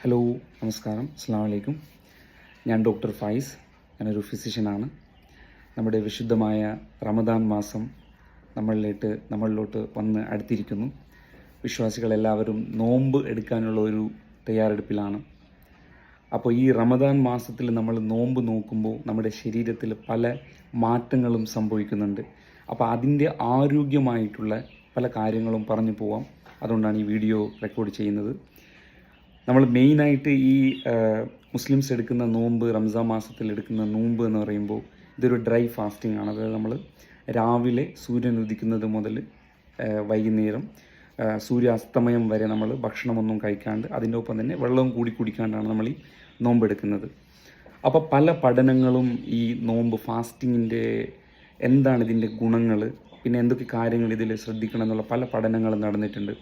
Hello, നമസ്കാരം, അസ്സലാമു അലൈക്കും. ഞാൻ ഡോക്ടർ ഫൈസ്. ഞാനൊരു ഫിസിഷ്യനാണ്. നമ്മുടെ വിശുദ്ധമായ റമദാൻ മാസം നമ്മളിലോട്ട് വന്ന് അടുത്തിരിക്കുന്നു. വിശ്വാസികളെല്ലാവരും നോമ്പ് എടുക്കാനുള്ള ഒരു തയ്യാറെടുപ്പിലാണ്. അപ്പോൾ ഈ റമദാൻ മാസത്തിൽ നമ്മൾ നോമ്പ് നോക്കുമ്പോൾ നമ്മുടെ ശരീരത്തിൽ പല മാറ്റങ്ങളും സംഭവിക്കുന്നുണ്ട്. അപ്പോൾ അതിൻ്റെ ആരോഗ്യമായിട്ടുള്ള പല കാര്യങ്ങളും പറഞ്ഞു പോവാം. അതുകൊണ്ടാണ് ഈ വീഡിയോ റെക്കോർഡ് ചെയ്യുന്നത്. നമ്മൾ മെയിനായിട്ട് ഈ മുസ്ലിംസ് എടുക്കുന്ന നോമ്പ്, റംസാൻ മാസത്തിൽ എടുക്കുന്ന നോമ്പ് എന്ന് പറയുമ്പോൾ ഇതൊരു ഡ്രൈ ഫാസ്റ്റിംഗ് ആണ്. അതായത് നമ്മൾ രാവിലെ സൂര്യൻ ഉദിക്കുന്നത് മുതൽ വൈകുന്നേരം സൂര്യാസ്തമയം വരെ നമ്മൾ ഭക്ഷണമൊന്നും കഴിക്കാണ്ട് അതിൻ്റെ ഒപ്പം തന്നെ വെള്ളവും കൂടി കുടിക്കാണ്ടാണ് നമ്മൾ ഈ നോമ്പെടുക്കുന്നത്. അപ്പോൾ പല പഠനങ്ങളും ഈ നോമ്പ് ഫാസ്റ്റിങ്ങിൻ്റെ എന്താണ് ഇതിൻ്റെ ഗുണങ്ങൾ, പിന്നെ എന്തൊക്കെ കാര്യങ്ങൾ ഇതിൽ ശ്രദ്ധിക്കണം എന്നുള്ള പല പഠനങ്ങളും നടന്നിട്ടുണ്ട്.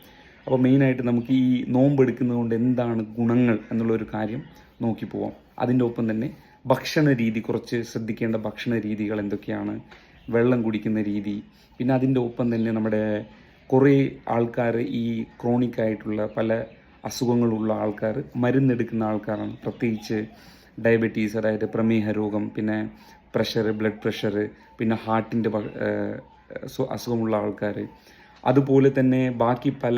അപ്പോൾ മെയിനായിട്ട് നമുക്ക് ഈ നോമ്പ് എടുക്കുന്നത് കൊണ്ട് എന്താണ് ഗുണങ്ങൾ എന്നുള്ളൊരു കാര്യം നോക്കി പോവാം. അതിൻ്റെ ഒപ്പം തന്നെ ഭക്ഷണ രീതി, കുറച്ച് ശ്രദ്ധിക്കേണ്ട ഭക്ഷണ രീതികൾ എന്തൊക്കെയാണ്, വെള്ളം കുടിക്കുന്ന രീതി, പിന്നെ അതിൻ്റെ ഒപ്പം തന്നെ നമ്മുടെ കുറേ ആൾക്കാർ ഈ ക്രോണിക് ആയിട്ടുള്ള പല അസുഖങ്ങളുള്ള ആൾക്കാർ, മരുന്നെടുക്കുന്ന ആൾക്കാരാണ്. പ്രത്യേകിച്ച് ഡയബറ്റീസ്, അതായത് പ്രമേഹ രോഗം, പിന്നെ പ്രഷർ, ബ്ലഡ് പ്രഷർ, പിന്നെ ഹാർട്ടിൻ്റെ അസുഖമുള്ള ആൾക്കാർ, അതുപോലെ തന്നെ ബാക്കി പല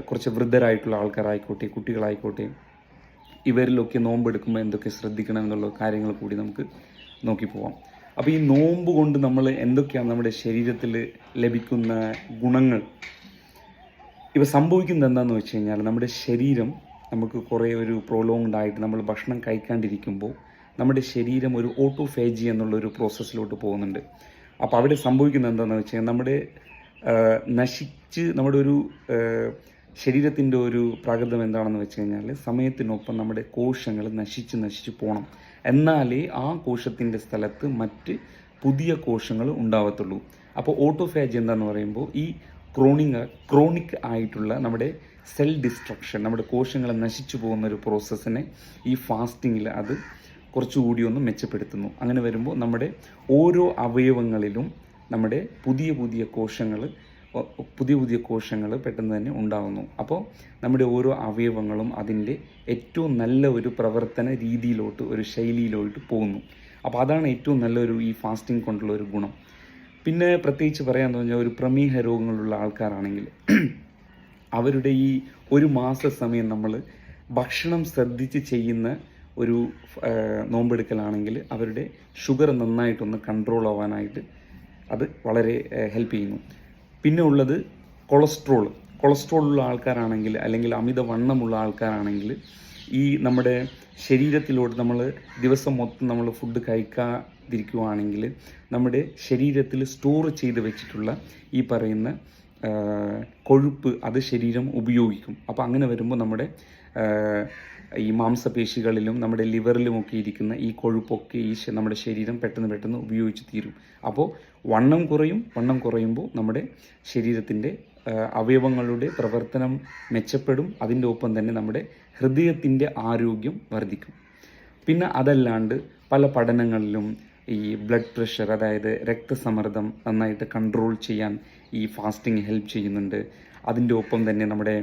കുറച്ച് വൃദ്ധരായിട്ടുള്ള ആൾക്കാരായിക്കോട്ടെ, കുട്ടികളായിക്കോട്ടെ, ഇവരിലൊക്കെ നോമ്പെടുക്കുമ്പോൾ എന്തൊക്കെ ശ്രദ്ധിക്കണം എന്നുള്ള കാര്യങ്ങൾ കൂടി നമുക്ക് നോക്കി പോവാം. അപ്പോൾ ഈ നോമ്പ് കൊണ്ട് നമ്മൾ എന്തൊക്കെയാണ് നമ്മുടെ ശരീരത്തിൽ ലഭിക്കുന്ന ഗുണങ്ങൾ, ഇവ സംഭവിക്കുന്നത് എന്താണെന്ന് വെച്ച് കഴിഞ്ഞാൽ നമ്മുടെ ശരീരം നമുക്ക് കുറേ ഒരു പ്രൊലോങ്ഡ് ആയിട്ട് നമ്മൾ ഭക്ഷണം കഴിക്കാണ്ടിരിക്കുമ്പോൾ നമ്മുടെ ശരീരം ഒരു ഓട്ടോഫേജി എന്നുള്ളൊരു പ്രോസസ്സിലോട്ട് പോകുന്നുണ്ട്. അപ്പോൾ അവിടെ സംഭവിക്കുന്നത് എന്താണെന്ന് വെച്ച് കഴിഞ്ഞാൽ നമ്മുടെ ഒരു ശരീരത്തിൻ്റെ ഒരു പ്രകൃതം എന്താണെന്ന് വെച്ച് കഴിഞ്ഞാൽ സമയത്തിനൊപ്പം നമ്മുടെ കോശങ്ങൾ നശിച്ച് പോകണം. എന്നാലേ ആ കോശത്തിൻ്റെ സ്ഥലത്ത് മറ്റ് പുതിയ കോശങ്ങൾ ഉണ്ടാവത്തുള്ളൂ. അപ്പോൾ ഓട്ടോഫാജി എന്താണെന്ന് പറയുമ്പോൾ ഈ ക്രോണിക് ആയിട്ടുള്ള നമ്മുടെ സെൽ ഡിസ്ട്രക്ഷൻ, നമ്മുടെ കോശങ്ങൾ നശിച്ചു പോകുന്ന ഒരു പ്രോസസ്സിനെ ഈ ഫാസ്റ്റിങ്ങിൽ അത് കുറച്ചുകൂടി ഒന്ന് മെച്ചപ്പെടുത്തുന്നു. അങ്ങനെ വരുമ്പോൾ നമ്മുടെ ഓരോ അവയവങ്ങളിലും നമ്മുടെ പുതിയ കോശങ്ങൾ പെട്ടെന്ന് തന്നെ ഉണ്ടാകുന്നു. അപ്പോൾ നമ്മുടെ ഓരോ അവയവങ്ങളും അതിൻ്റെ ഏറ്റവും നല്ല ഒരു പ്രവർത്തന രീതിയിലോട്ട്, ഒരു ശൈലിയിലോട്ട് പോകുന്നു. അപ്പോൾ അതാണ് ഏറ്റവും നല്ലൊരു ഈ ഫാസ്റ്റിംഗ് കൊണ്ടുള്ള ഒരു ഗുണം. പിന്നെ പ്രത്യേകിച്ച് പറയാൻ പറഞ്ഞാൽ ഒരു പ്രമേഹ രോഗങ്ങളുള്ള ആൾക്കാരാണെങ്കിൽ അവരുടെ ഈ ഒരു മാസ സമയം നമ്മൾ ഭക്ഷണം ശ്രദ്ധിച്ച് ചെയ്യുന്ന ഒരു നോമ്പെടുക്കലാണെങ്കിൽ അവരുടെ ഷുഗർ നന്നായിട്ടൊന്ന് കൺട്രോൾ ആവാനായിട്ട് അത് വളരെ ഹെൽപ്പ് ചെയ്യുന്നു. പിന്നെ ഉള്ളത് കൊളസ്ട്രോൾ ഉള്ള ആൾക്കാരാണെങ്കിൽ, അല്ലെങ്കിൽ അമിതവണ്ണമുള്ള ആൾക്കാരാണെങ്കിൽ ഈ നമ്മുടെ ശരീരത്തിലോട്ട് നമ്മൾ ദിവസം മൊത്തം നമ്മൾ ഫുഡ് കഴിക്കാതിരിക്കുകയാണെങ്കിൽ നമ്മുടെ ശരീരത്തിൽ സ്റ്റോർ ചെയ്ത് വെച്ചിട്ടുള്ള ഈ പറയുന്ന കൊഴുപ്പ് അത് ശരീരം ഉപയോഗിക്കും. അപ്പോൾ അങ്ങനെ വരുമ്പോൾ നമ്മുടെ ഈ മാംസപേശികളിലും നമ്മുടെ ലിവറിലുമൊക്കെ ഇരിക്കുന്ന ഈ കൊഴുപ്പൊക്കെ നമ്മുടെ ശരീരം പെട്ടെന്ന് ഉപയോഗിച്ച് തീരും. അപ്പോൾ വണ്ണം കുറയുമ്പോൾ നമ്മുടെ ശരീരത്തിൻ്റെ അവയവങ്ങളുടെ പ്രവർത്തനം മെച്ചപ്പെടും. അതിൻ്റെ ഒപ്പം തന്നെ നമ്മുടെ ഹൃദയത്തിൻ്റെ ആരോഗ്യം വർദ്ധിക്കും. പിന്നെ അതല്ലാണ്ട് പല പഠനങ്ങളിലും ഈ ബ്ലഡ് പ്രഷർ, അതായത് രക്തസമ്മർദ്ദം നന്നായിട്ട് കൺട്രോൾ ചെയ്യാൻ ഈ ഫാസ്റ്റിംഗ് ഹെൽപ്പ് ചെയ്യുന്നുണ്ട്. അതിൻ്റെ ഒപ്പം തന്നെ നമ്മുടെ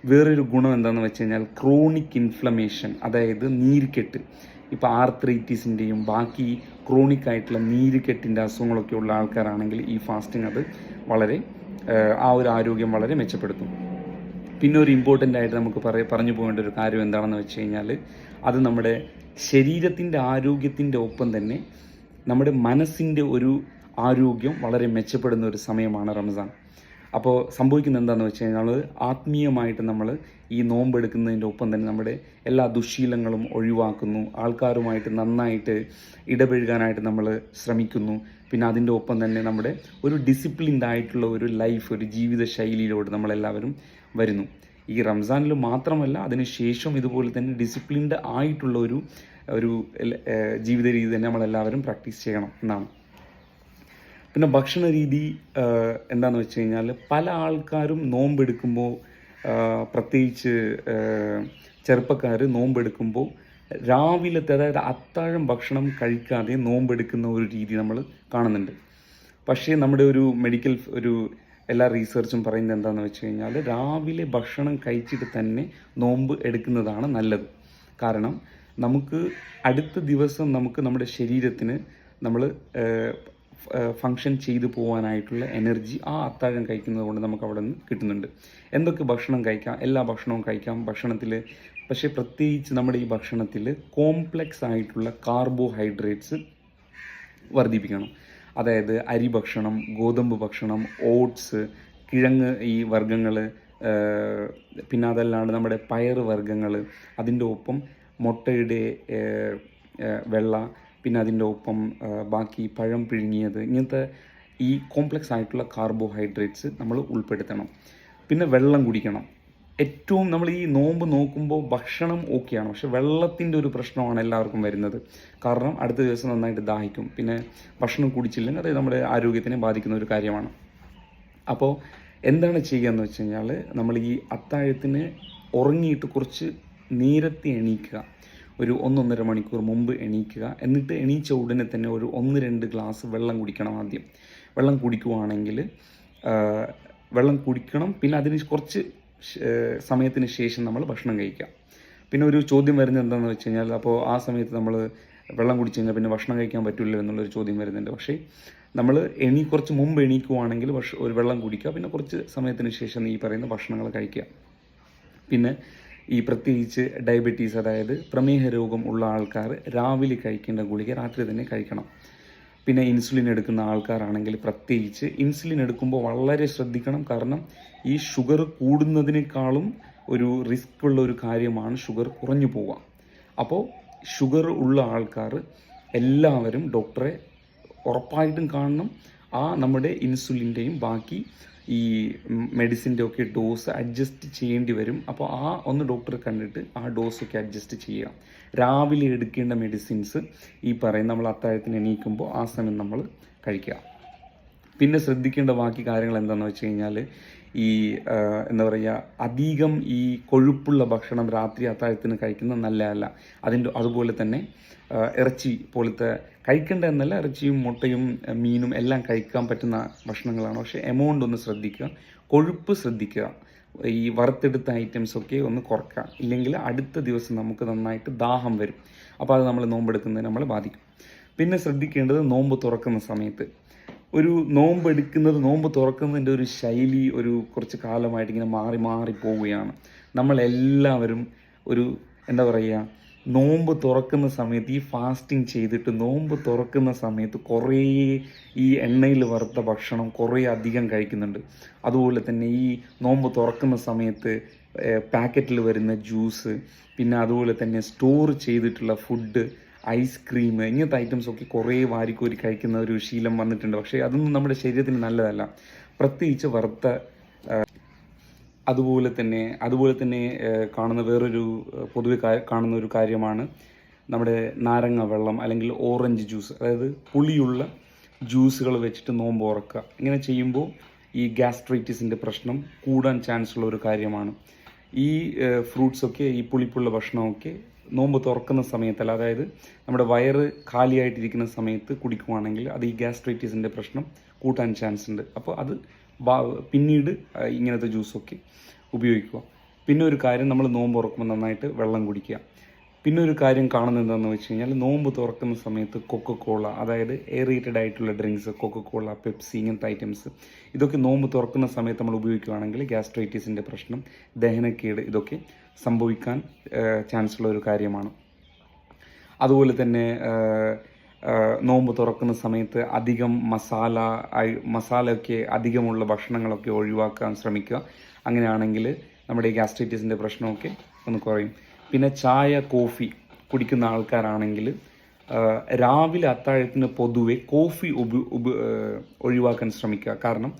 വേറൊരു ഗുണം എന്താണെന്ന് വെച്ച് കഴിഞ്ഞാൽ ക്രോണിക് ഇൻഫ്ലമേഷൻ, അതായത് നീർക്കെട്ട്, ഇപ്പോൾ ആർത്രൈറ്റിസിൻ്റെയും ബാക്കി ക്രോണിക് ആയിട്ടുള്ള നീർക്കെട്ടിൻ്റെ അസുഖങ്ങളൊക്കെ ഉള്ള ആൾക്കാരാണെങ്കിൽ ഈ ഫാസ്റ്റിംഗ് അത് വളരെ ആ ഒരു ആരോഗ്യം വളരെ മെച്ചപ്പെടുത്തും. പിന്നെ ഒരു ഇമ്പോർട്ടൻ്റ് ആയിട്ട് നമുക്ക് പറഞ്ഞു പോകേണ്ട ഒരു കാര്യം എന്താണെന്ന് വെച്ച് കഴിഞ്ഞാൽ അത് നമ്മുടെ ശരീരത്തിൻ്റെ ആരോഗ്യത്തിൻ്റെ ഒപ്പം തന്നെ നമ്മുടെ മനസ്സിൻ്റെ ഒരു ആരോഗ്യം വളരെ മെച്ചപ്പെടുന്ന ഒരു സമയമാണ് റംസാൻ. അപ്പോൾ സംഭവിക്കുന്നത് എന്താണെന്ന് വെച്ച് കഴിഞ്ഞാൽ ആത്മീയമായിട്ട് നമ്മൾ ഈ നോമ്പെടുക്കുന്നതിൻ്റെ ഒപ്പം തന്നെ നമ്മുടെ എല്ലാ ദുശ്ശീലങ്ങളും ഒഴിവാക്കുന്നു. ആൾക്കാരുമായിട്ട് നന്നായിട്ട് ഇടപഴകാനായിട്ട് നമ്മൾ ശ്രമിക്കുന്നു. പിന്നെ അതിൻ്റെ ഒപ്പം തന്നെ നമ്മുടെ ഒരു ഡിസിപ്ലിൻഡ് ആയിട്ടുള്ള ഒരു ലൈഫ്, ഒരു ജീവിത ശൈലിയിലോട്ട് നമ്മളെല്ലാവരും വരുന്നു. ഈ റംസാനിൽ മാത്രമല്ല, അതിന് ശേഷം ഇതുപോലെ തന്നെ ഡിസിപ്ലിൻഡ് ആയിട്ടുള്ള ഒരു ജീവിത രീതി തന്നെ നമ്മളെല്ലാവരും പ്രാക്ടീസ് ചെയ്യണം എന്നാണ്. പിന്നെ ഭക്ഷണ രീതി എന്താണെന്ന് വെച്ച് കഴിഞ്ഞാൽ പല ആൾക്കാരും നോമ്പെടുക്കുമ്പോൾ, പ്രത്യേകിച്ച് ചെറുപ്പക്കാർ നോമ്പെടുക്കുമ്പോൾ രാവിലത്തെ, അതായത് അത്താഴം ഭക്ഷണം കഴിക്കാതെ നോമ്പെടുക്കുന്ന ഒരു രീതി നമ്മൾ കാണുന്നുണ്ട്. പക്ഷേ നമ്മുടെ ഒരു മെഡിക്കൽ ഒരു എല്ലാ റീസർച്ചും പറയുന്നത് എന്താണെന്ന് വെച്ച് കഴിഞ്ഞാൽ രാവിലെ ഭക്ഷണം കഴിച്ചിട്ട് തന്നെ നോമ്പ് എടുക്കുന്നതാണ് നല്ലത്. കാരണം നമുക്ക് അടുത്ത ദിവസം നമ്മുടെ ശരീരത്തിന് നമ്മൾ ഫങ്ഷൻ ചെയ്തു പോകാനായിട്ടുള്ള എനർജി ആ അത്താഴം കഴിക്കുന്നത് കൊണ്ട് നമുക്ക് അവിടെ നിന്ന് കിട്ടുന്നുണ്ട്. എന്തൊക്കെ ഭക്ഷണം കഴിക്കാം? എല്ലാ ഭക്ഷണവും കഴിക്കാം ഭക്ഷണത്തിൽ. പക്ഷേ പ്രത്യേകിച്ച് നമ്മുടെ ഈ ഭക്ഷണത്തിൽ കോംപ്ലക്സ് ആയിട്ടുള്ള കാർബോഹൈഡ്രേറ്റ്സ് വർദ്ധിപ്പിക്കണം. അതായത് അരി ഭക്ഷണം, ഗോതമ്പ് ഭക്ഷണം, ഓട്സ്, കിഴങ്ങ് ഈ വർഗ്ഗങ്ങൾ, പിന്നെ അതല്ലാണ്ട് നമ്മുടെ പയറ് വർഗ്ഗങ്ങൾ, അതിൻ്റെ ഒപ്പം മുട്ടയുടെ വെള്ള, പിന്നെ അതിൻ്റെ ഒപ്പം ബാക്കി പഴം പിഴുങ്ങിയത്, ഇങ്ങനത്തെ ഈ കോംപ്ലക്സ് ആയിട്ടുള്ള കാർബോഹൈഡ്രേറ്റ്സ് നമ്മൾ ഉൾപ്പെടുത്തണം. പിന്നെ വെള്ളം കുടിക്കണം. ഏറ്റവും നമ്മൾ ഈ നോമ്പ് നോക്കുമ്പോൾ ഭക്ഷണം ഓക്കെയാണ്, പക്ഷെ വെള്ളത്തിൻ്റെ ഒരു പ്രശ്നമാണ് എല്ലാവർക്കും വരുന്നത്. കാരണം അടുത്ത ദിവസം നന്നായിട്ട് ദാഹിക്കും. പിന്നെ ഭക്ഷണം കുടിച്ചില്ലെങ്കിൽ അത് നമ്മുടെ ആരോഗ്യത്തിനെ ബാധിക്കുന്ന ഒരു കാര്യമാണ്. അപ്പോൾ എന്താണ് ചെയ്യുക എന്ന് വെച്ച് കഴിഞ്ഞാൽ, നമ്മൾ ഈ അത്താഴത്തിന് ഉറങ്ങിയിട്ട് കുറച്ച് നേരത്തെ എണീക്കുക. ഒരു 1-1.5 മണിക്കൂർ മുമ്പ് എണീക്കുക. എന്നിട്ട് എണീച്ച ഉടനെ തന്നെ ഒരു 1-2 ഗ്ലാസ് വെള്ളം കുടിക്കണം. ആദ്യം വെള്ളം കുടിക്കുവാണെങ്കിൽ വെള്ളം കുടിക്കണം. പിന്നെ അതിന് കുറച്ച് സമയത്തിന് ശേഷം നമ്മൾ ഭക്ഷണം കഴിക്കുക. പിന്നെ ഒരു ചോദ്യം വരുന്നത് എന്താണെന്ന് വെച്ച് കഴിഞ്ഞാൽ, അപ്പോൾ ആ സമയത്ത് നമ്മൾ വെള്ളം കുടിച്ച് കഴിഞ്ഞാൽ പിന്നെ ഭക്ഷണം കഴിക്കാൻ പറ്റില്ല എന്നുള്ളൊരു ചോദ്യം വരുന്നുണ്ട്. പക്ഷേ നമ്മൾ കുറച്ച് മുമ്പ് എണീക്കുവാണെങ്കിൽ ഒരു വെള്ളം കുടിക്കുക. പിന്നെ കുറച്ച് സമയത്തിന് ശേഷം ഈ പറയുന്ന ഭക്ഷണങ്ങൾ കഴിക്കുക. പിന്നെ ഈ പ്രത്യേകിച്ച് ഡയബറ്റീസ്, അതായത് പ്രമേഹ രോഗം ഉള്ള ആൾക്കാർ രാവിലെ കഴിക്കേണ്ട ഗുളിക രാത്രി തന്നെ കഴിക്കണം. പിന്നെ ഇൻസുലിൻ എടുക്കുന്ന ആൾക്കാരാണെങ്കിൽ പ്രത്യേകിച്ച് ഇൻസുലിൻ എടുക്കുമ്പോൾ വളരെ ശ്രദ്ധിക്കണം. കാരണം ഈ ഷുഗർ കൂടുന്നതിനേക്കാളും ഒരു റിസ്ക് ഉള്ള ഒരു കാര്യമാണ് ഷുഗർ കുറഞ്ഞു പോവുക. അപ്പോൾ ഷുഗർ ഉള്ള ആൾക്കാർ എല്ലാവരും ഡോക്ടറെ ഉറപ്പായിട്ടും കാണണം. നമ്മുടെ ഇൻസുലിൻ്റെയും ബാക്കി ഈ മെഡിസിൻ്റെ ഒക്കെ ഡോസ് അഡ്ജസ്റ്റ് ചെയ്യേണ്ടി വരും. അപ്പോൾ ഒന്ന് ഡോക്ടറെ കണ്ടിട്ട് ആ ഡോസൊക്കെ അഡ്ജസ്റ്റ് ചെയ്യുക. രാവിലെ എടുക്കേണ്ട മെഡിസിൻസ് ഈ പറയുന്ന നമ്മൾ അത്താഴത്തിന് എണീക്കുമ്പോൾ ആ സമയം നമ്മൾ കഴിക്കുക. പിന്നെ ശ്രദ്ധിക്കേണ്ട ബാക്കി കാര്യങ്ങൾ എന്താണെന്ന് വെച്ച് കഴിഞ്ഞാൽ, ഈ എന്താ പറയുക, അധികം ഈ കൊഴുപ്പുള്ള ഭക്ഷണം രാത്രി അത്താഴത്തിന് കഴിക്കുന്നത് നല്ലതല്ല. അതുപോലെ തന്നെ ഇറച്ചി പോലത്തെ കഴിക്കേണ്ട എന്നല്ല, ഇറച്ചിയും മുട്ടയും മീനും എല്ലാം കഴിക്കാൻ പറ്റുന്ന ഭക്ഷണങ്ങളാണ്. പക്ഷേ എമൗണ്ട് ഒന്ന് ശ്രദ്ധിക്കുക, കൊഴുപ്പ് ശ്രദ്ധിക്കുക. ഈ വറുത്തെടുത്ത ഐറ്റംസൊക്കെ ഒന്ന് കുറക്കുക. ഇല്ലെങ്കിൽ അടുത്ത ദിവസം നമുക്ക് നന്നായിട്ട് ദാഹം വരും. അപ്പോൾ അത് നമ്മൾ നോമ്പെടുക്കുന്നതിന് നമ്മളെ ബാധിക്കും. പിന്നെ ശ്രദ്ധിക്കേണ്ടത് നോമ്പ് തുറക്കുന്ന സമയത്ത് നോമ്പ് തുറക്കുന്നതിൻ്റെ ഒരു ശൈലി കുറച്ച് കാലമായിട്ട് ഇങ്ങനെ മാറി പോവുകയാണ്. നമ്മളെല്ലാവരും എന്താ പറയുക, നോമ്പ് തുറക്കുന്ന സമയത്ത് ഈ ഫാസ്റ്റിംഗ് ചെയ്തിട്ട് നോമ്പ് തുറക്കുന്ന സമയത്ത് കുറേ ഈ എണ്ണയിൽ വറുത്ത ഭക്ഷണം കുറേ അധികം കഴിക്കുന്നുണ്ട്. അതുപോലെ തന്നെ ഈ നോമ്പ് തുറക്കുന്ന സമയത്ത് പാക്കറ്റിൽ വരുന്ന ജ്യൂസ്, പിന്നെ അതുപോലെ തന്നെ സ്റ്റോർ ചെയ്തിട്ടുള്ള ഫുഡ്, ഐസ്ക്രീം, ഇങ്ങനത്തെ ഐറ്റംസൊക്കെ കുറേ വാരിക്കോരി കഴിക്കുന്ന ഒരു ശീലം വന്നിട്ടുണ്ട്. പക്ഷേ അതൊന്നും നമ്മുടെ ശരീരത്തിന് നല്ലതല്ല. പ്രത്യേകിച്ച് വറുത്ത അതുപോലെ തന്നെ കാണുന്ന പൊതുവെ കാണുന്ന ഒരു കാര്യമാണ് നമ്മുടെ നാരങ്ങ വെള്ളം അല്ലെങ്കിൽ ഓറഞ്ച് ജ്യൂസ്, അതായത് പുളിയുള്ള ജ്യൂസുകൾ വെച്ചിട്ട് നോമ്പ് തുറക്കുക. ഇങ്ങനെ ചെയ്യുമ്പോൾ ഈ ഗ്യാസ്ട്രൈറ്റിസിൻ്റെ പ്രശ്നം കൂടാൻ ചാൻസ് ഉള്ള ഒരു കാര്യമാണ്. ഈ ഫ്രൂട്ട്സൊക്കെ, ഈ പുളിപ്പുള്ള ഭക്ഷണമൊക്കെ നോമ്പ് തുറക്കുന്ന സമയത്തല്ല, അതായത് നമ്മുടെ വയറ് കാലിയായിട്ടിരിക്കുന്ന സമയത്ത് കുടിക്കുവാണെങ്കിൽ അത് ഈ ഗ്യാസ്ട്രൈറ്റിസിൻ്റെ പ്രശ്നം കൂട്ടാൻ ചാൻസ് ഉണ്ട്. അപ്പോൾ അത് പിന്നീട് ഇങ്ങനത്തെ ജ്യൂസൊക്കെ ഉപയോഗിക്കുക. പിന്നെ ഒരു കാര്യം, നമ്മൾ നോമ്പ് തുറക്കുമ്പോൾ നന്നായിട്ട് വെള്ളം കുടിക്കുക. പിന്നെ ഒരു കാര്യം കാണുന്നത് എന്താണെന്ന് വെച്ച് കഴിഞ്ഞാൽ, നോമ്പ് തുറക്കുന്ന സമയത്ത് കൊക്കക്കോള, അതായത് എയറേറ്റഡ് ആയിട്ടുള്ള ഡ്രിങ്ക്സ്, കൊക്കക്കോള, പെപ്സി, ഇങ്ങനത്തെ ഐറ്റംസ്, ഇതൊക്കെ നോമ്പ് തുറക്കുന്ന സമയത്ത് നമ്മൾ ഉപയോഗിക്കുകയാണെങ്കിൽ ഗ്യാസ്ട്രൈറ്റിസിൻ്റെ പ്രശ്നം, ദഹനക്കേട്, ഇതൊക്കെ സംഭവിക്കാൻ ചാൻസ് ഉള്ള ഒരു കാര്യമാണ്. അതുപോലെ തന്നെ നോമ്പ് തുറക്കുന്ന സമയത്ത് അധികം മസാലയൊക്കെ അധികമുള്ള ഭക്ഷണങ്ങളൊക്കെ ഒഴിവാക്കാൻ ശ്രമിക്കുക. അങ്ങനെയാണെങ്കിൽ നമ്മുടെ ഗ്യാസ്ട്രൈറ്റിസിൻ്റെ പ്രശ്നമൊക്കെ ഒന്ന് കുറയും. പിന്നെ ചായ, കോഫി കുടിക്കുന്ന ആൾക്കാരാണെങ്കിൽ രാവിലെ അത്താഴത്തിന് പൊതുവെ കോഫി ഒഴിവാക്കാൻ ശ്രമിക്കുക. കാരണം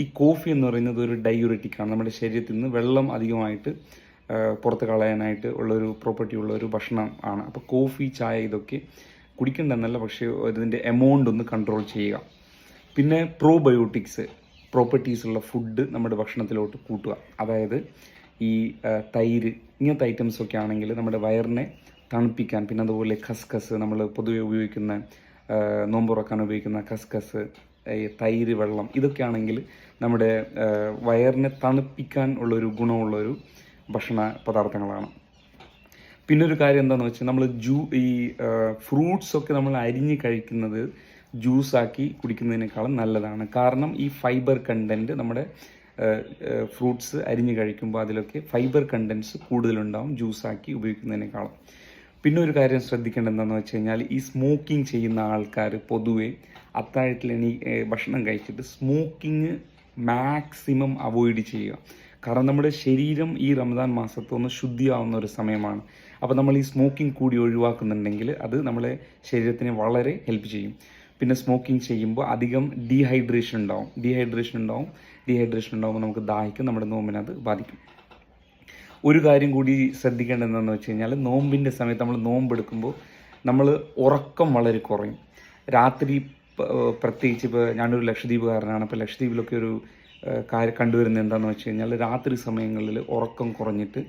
ഈ കോഫി എന്ന് പറയുന്നത് ഒരു ഡയൂററ്റിക്കാണ്. നമ്മുടെ ശരീരത്തിൽ നിന്ന് വെള്ളം അധികമായിട്ട് പുറത്ത് കളയാനായിട്ട് ഉള്ളൊരു പ്രോപ്പർട്ടി ഉള്ള ഒരു ഭക്ഷണം ആണ്. അപ്പോൾ കോഫി, ചായ ഇതൊക്കെ കുടിക്കേണ്ടെന്നല്ല, പക്ഷേ ഇതിൻ്റെ എമൗണ്ട് ഒന്ന് കൺട്രോൾ ചെയ്യുക. പിന്നെ പ്രോപ്പർട്ടീസുള്ള ഫുഡ് നമ്മുടെ ഭക്ഷണത്തിലോട്ട് കൂട്ടുക. അതായത് ഈ തൈര്, ഇങ്ങനത്തെ ഐറ്റംസൊക്കെ ആണെങ്കിൽ നമ്മുടെ വയറിനെ തണുപ്പിക്കാൻ, പിന്നെ അതുപോലെ ഖസ്ഖസ്, നമ്മൾ പൊതുവെ ഉപയോഗിക്കുന്ന നോമ്പ് തുറക്കാൻ ഉപയോഗിക്കുന്ന ഖസ്ഖസ്, തൈര്, വെള്ളം, ഇതൊക്കെയാണെങ്കിൽ നമ്മുടെ വയറിനെ തണുപ്പിക്കാൻ ഉള്ളൊരു ഗുണമുള്ളൊരു ഭക്ഷണ പദാർത്ഥങ്ങളാണ്. പിന്നെ ഒരു കാര്യം എന്താണെന്ന് വെച്ചാൽ നമ്മൾ ഈ ഫ്രൂട്ട്സൊക്കെ നമ്മൾ അരിഞ്ഞ് കഴിക്കുന്നത് ജ്യൂസാക്കി കുടിക്കുന്നതിനേക്കാളും നല്ലതാണ്. കാരണം ഈ ഫൈബർ കണ്ടൻറ്റ് നമ്മുടെ ഫ്രൂട്ട്സ് അരിഞ്ഞ് കഴിക്കുമ്പോൾ അതിലൊക്കെ ഫൈബർ കണ്ടൻറ്റ്സ് കൂടുതലുണ്ടാവും ജ്യൂസാക്കി ഉപയോഗിക്കുന്നതിനേക്കാളും. പിന്നെ ഒരു കാര്യം ശ്രദ്ധിക്കേണ്ടത് എന്താണെന്ന് വെച്ച് കഴിഞ്ഞാൽ ഈ സ്മോക്കിംഗ് ചെയ്യുന്ന ആൾക്കാർ പൊതുവെ അത്താഴത്തിൽ ഭക്ഷണം കഴിച്ചിട്ട് സ്മോക്കിങ് മാക്സിമം അവോയ്ഡ് ചെയ്യുക. കാരണം നമ്മുടെ ശരീരം ഈ റമദാൻ മാസത്തൊന്ന് ശുദ്ധിയാവുന്ന ഒരു സമയമാണ്. അപ്പോൾ നമ്മൾ ഈ സ്മോക്കിംഗ് കൂടി ഒഴിവാക്കുന്നുണ്ടെങ്കിൽ അത് നമ്മളെ ശരീരത്തിനെ വളരെ ഹെൽപ്പ് ചെയ്യും. പിന്നെ സ്മോക്കിംഗ് ചെയ്യുമ്പോൾ അധികം ഡീഹൈഡ്രേഷൻ ഉണ്ടാവും, നമുക്ക് ദാഹിക്കും, നമ്മുടെ നോമ്പിനെ അത് ബാധിക്കും. ഒരു കാര്യം കൂടി ശ്രദ്ധിക്കേണ്ടത് എന്താണെന്ന് വെച്ച് കഴിഞ്ഞാൽ നോമ്പിൻ്റെ സമയത്ത് നമ്മൾ നോമ്പെടുക്കുമ്പോൾ നമ്മൾ ഉറക്കം വളരെ കുറയും. രാത്രി പ്രത്യേകിച്ച് ഇപ്പോൾ ഞാനൊരു ലക്ഷദ്വീപുകാരനാണ്. അപ്പോൾ ലക്ഷദ്വീപിലൊക്കെ ഒരു കാര്യം കണ്ടുവരുന്നത് എന്താണെന്ന് വെച്ച് കഴിഞ്ഞാൽ രാത്രി സമയങ്ങളിൽ ഉറക്കം കുറഞ്ഞിട്ട്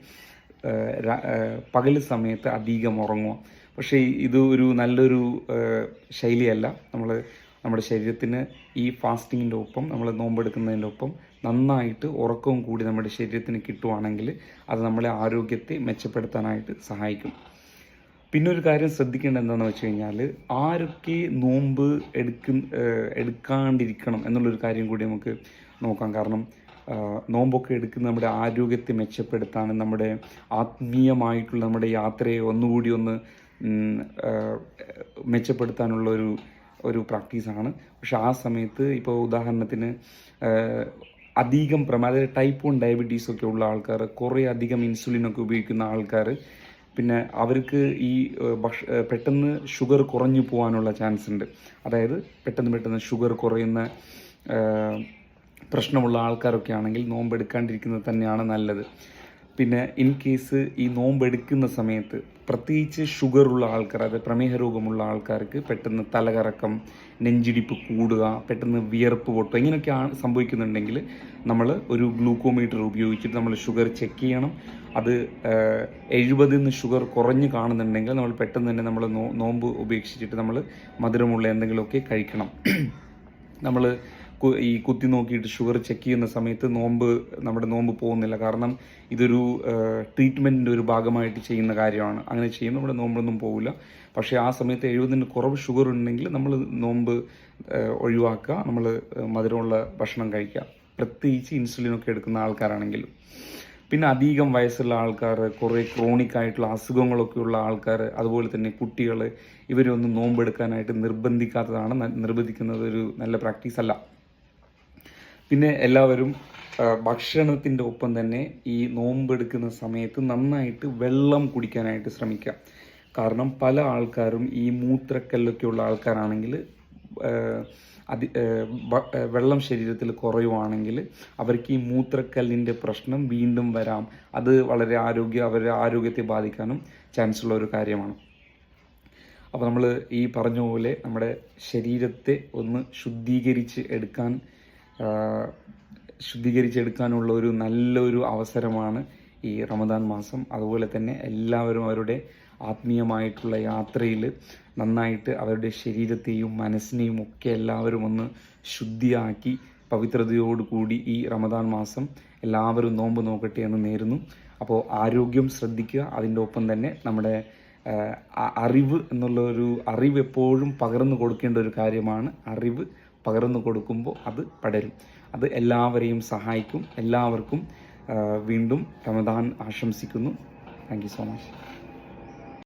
പകൽ സമയത്ത് അധികം ഉറങ്ങുക. പക്ഷേ ഇത് ഒരു നല്ലൊരു ശൈലിയല്ല. നമ്മുടെ ശരീരത്തിന് ഈ ഫാസ്റ്റിങ്ങിൻ്റെ ഒപ്പം നമ്മൾ നോമ്പെടുക്കുന്നതിൻ്റെ ഒപ്പം നന്നായിട്ട് ഉറക്കവും കൂടി നമ്മുടെ ശരീരത്തിന് കിട്ടുവാണെങ്കിൽ അത് നമ്മളെ ആരോഗ്യത്തെ മെച്ചപ്പെടുത്താനായിട്ട് സഹായിക്കും. പിന്നെ ഒരു കാര്യം ശ്രദ്ധിക്കേണ്ടത് എന്താണെന്ന് വെച്ച് കഴിഞ്ഞാൽ ആരൊക്കെ നോമ്പ് എടുക്കാണ്ടിരിക്കണം എന്നുള്ളൊരു കാര്യം കൂടി നമുക്ക് നോക്കാം. കാരണം നോമ്പൊക്കെ എടുക്കുന്ന നമ്മുടെ ആരോഗ്യത്തെ മെച്ചപ്പെടുത്താനും നമ്മുടെ ആത്മീയമായിട്ടുള്ള നമ്മുടെ യാത്രയെ ഒന്നുകൂടി മെച്ചപ്പെടുത്താനുള്ള ഒരു പ്രാക്ടീസാണ്. പക്ഷെ ആ സമയത്ത് ഇപ്പോൾ ഉദാഹരണത്തിന് അധികം അതായത് ടൈപ്പ് 1 ഡയബറ്റീസൊക്കെ ഉള്ള ആൾക്കാർ, കുറേ അധികം ഇൻസുലിനൊക്കെ ഉപയോഗിക്കുന്ന ആൾക്കാർ, പിന്നെ അവർക്ക് ഈ പെട്ടെന്ന് ഷുഗർ കുറഞ്ഞു പോകാനുള്ള ചാൻസ് ഉണ്ട്. അതായത് പെട്ടെന്ന് ഷുഗർ കുറയുന്ന പ്രശ്നമുള്ള ആൾക്കാരൊക്കെ ആണെങ്കിൽ നോമ്പെടുക്കാണ്ടിരിക്കുന്നത് തന്നെയാണ് നല്ലത്. പിന്നെ ഇൻ കേസ് ഈ നോമ്പെടുക്കുന്ന സമയത്ത് പ്രത്യേകിച്ച് ഷുഗറുള്ള ആൾക്കാർ, അതായത് പ്രമേഹ രോഗമുള്ള ആൾക്കാർക്ക് പെട്ടെന്ന് തലകറക്കം, നെഞ്ചിടിപ്പ് കൂടുക, പെട്ടെന്ന് വിയർപ്പ് പൊട്ടുക, ഇങ്ങനെയൊക്കെയാണ് സംഭവിക്കുന്നുണ്ടെങ്കിൽ നമ്മൾ ഒരു ഗ്ലൂക്കോമീറ്റർ ഉപയോഗിച്ചിട്ട് നമ്മൾ ഷുഗർ ചെക്ക് ചെയ്യണം. അത് 70 ഷുഗർ കുറഞ്ഞ് കാണുന്നുണ്ടെങ്കിൽ നമ്മൾ പെട്ടെന്ന് തന്നെ നമ്മൾ നോമ്പ് ഉപേക്ഷിച്ചിട്ട് നമ്മൾ മധുരമുള്ള എന്തെങ്കിലുമൊക്കെ കഴിക്കണം. നമ്മൾ ഈ കുത്തി നോക്കിയിട്ട് ഷുഗർ ചെക്ക് ചെയ്യുന്ന സമയത്ത് നമ്മുടെ നോമ്പ് പോകുന്നില്ല. കാരണം ഇതൊരു ട്രീറ്റ്മെൻറ്റിൻ്റെ ഒരു ഭാഗമായിട്ട് ചെയ്യുന്ന കാര്യമാണ്. അങ്ങനെ ചെയ്യുമ്പോൾ നമ്മുടെ നോമ്പൊന്നും പോകില്ല. പക്ഷേ ആ സമയത്ത് 70 കുറവ് ഷുഗർ ഉണ്ടെങ്കിൽ നമ്മൾ നോമ്പ് ഒഴിവാക്കുക, നമ്മൾ മധുരമുള്ള ഭക്ഷണം കഴിക്കുക, പ്രത്യേകിച്ച് ഇൻസുലിനൊക്കെ എടുക്കുന്ന ആൾക്കാരാണെങ്കിലും. പിന്നെ അധികം വയസ്സുള്ള ആൾക്കാർ, കുറേ ക്രോണിക് ആയിട്ടുള്ള അസുഖങ്ങളൊക്കെ ഉള്ള ആൾക്കാർ, അതുപോലെ തന്നെ കുട്ടികൾ, ഇവരൊന്നും നോമ്പെടുക്കാനായിട്ട് നിർബന്ധിക്കുന്നത് ഒരു നല്ല പ്രാക്ടീസ് അല്ല. പിന്നെ എല്ലാവരും ഭക്ഷണത്തിൻ്റെ ഒപ്പം തന്നെ ഈ നോമ്പെടുക്കുന്ന സമയത്ത് നന്നായിട്ട് വെള്ളം കുടിക്കാനായിട്ട് ശ്രമിക്കുക. കാരണം പല ആൾക്കാരും ഈ മൂത്രക്കല്ലൊക്കെ ഉള്ള ആൾക്കാരാണെങ്കിൽ വെള്ളം ശരീരത്തിൽ കുറയുവാണെങ്കിൽ അവർക്ക് ഈ മൂത്രക്കല്ലിൻ്റെ പ്രശ്നം വീണ്ടും വരാം. അത് വളരെ അവരുടെ ആരോഗ്യത്തെ ബാധിക്കാനും ചാൻസ് ഉള്ള ഒരു കാര്യമാണ്. അപ്പോൾ നമ്മൾ ഈ പറഞ്ഞ പോലെ നമ്മുടെ ശരീരത്തെ ഒന്ന് ശുദ്ധീകരിച്ചെടുക്കാനുള്ള ഒരു നല്ലൊരു അവസരമാണ് ഈ റമദാൻ മാസം. അതുപോലെ തന്നെ എല്ലാവരും അവരുടെ ആത്മീയമായിട്ടുള്ള യാത്രയിൽ നന്നായിട്ട് അവരുടെ ശരീരത്തെയും മനസ്സിനെയും ഒക്കെ എല്ലാവരും ഒന്ന് ശുദ്ധിയാക്കി പവിത്രതയോടുകൂടി ഈ റമദാൻ മാസം എല്ലാവരും നോമ്പ് നോക്കട്ടെ എന്ന് നേരുന്നു. അപ്പോൾ ആരോഗ്യം ശ്രദ്ധിക്കുക. അതിൻ്റെ ഒപ്പം തന്നെ നമ്മുടെ അറിവ് എപ്പോഴും പകർന്നു കൊടുക്കേണ്ട ഒരു കാര്യമാണ്. അറിവ് പകർന്നു കൊടുക്കുമ്പോൾ അത് പടരും, അത് എല്ലാവരെയും സഹായിക്കും. എല്ലാവർക്കും വീണ്ടും റമദാൻ ആശംസിക്കുന്നു. Thank you so much.